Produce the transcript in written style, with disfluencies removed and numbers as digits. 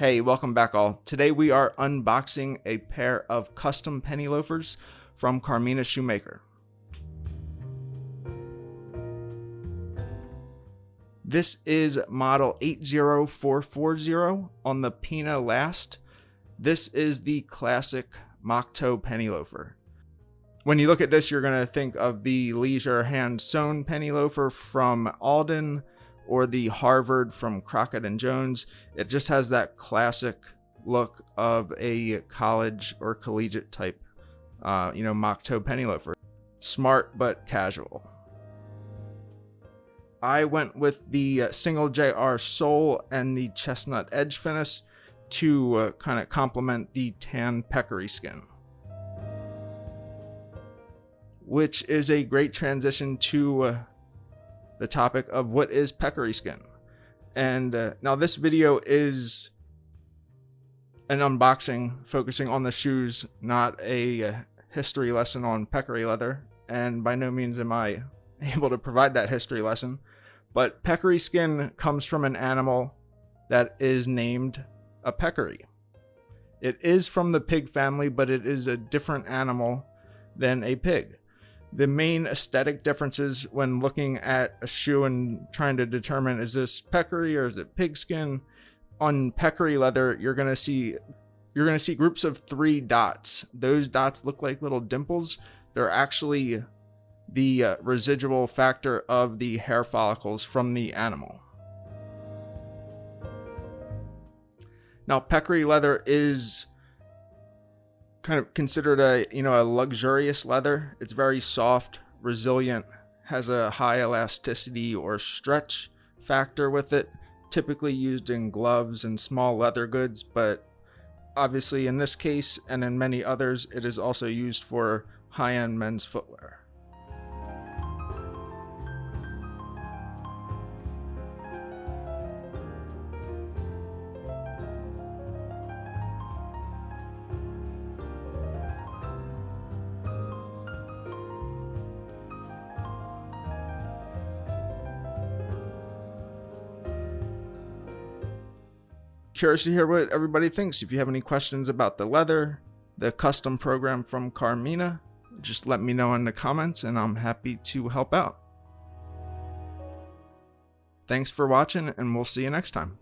Hey, welcome back all. Today we are unboxing a pair of custom penny loafers from Carmina Shoemaker. This is model 80440 on the Pina Last. This is the classic mock toe penny loafer. When you look at this, you're going to think of the leisure hand-sewn penny loafer from Alden or the Harvard from Crockett and Jones. It just has that classic look of a college or collegiate type, mock toe penny loafer. Smart but casual. I went with the single JR sole and the chestnut edge finish to kind of complement the tan Peccary skin, which is a great transition to the topic of what is Peccary skin. And now this video is an unboxing focusing on the shoes, not a history lesson on Peccary leather, and by no means am I able to provide that history lesson. But Peccary skin comes from an animal that is named a peccary. It is from the pig family, but it is a different animal than a pig. The main aesthetic differences when looking at a shoe and trying to determine, is this peccary or is it pigskin? On peccary leather, you're gonna see groups of 3 dots. Those dots look like little dimples. They're actually the residual factor of the hair follicles from the animal. Now, Peccary leather is kind of considered a luxurious leather. It's very soft, resilient, has a high elasticity or stretch factor with it, typically used in gloves and small leather goods, but obviously in this case and in many others, it is also used for high-end men's footwear. Curious to hear what everybody thinks. If you have any questions about the leather, the custom program from Carmina, just let me know in the comments and I'm happy to help out. Thanks for watching and we'll see you next time.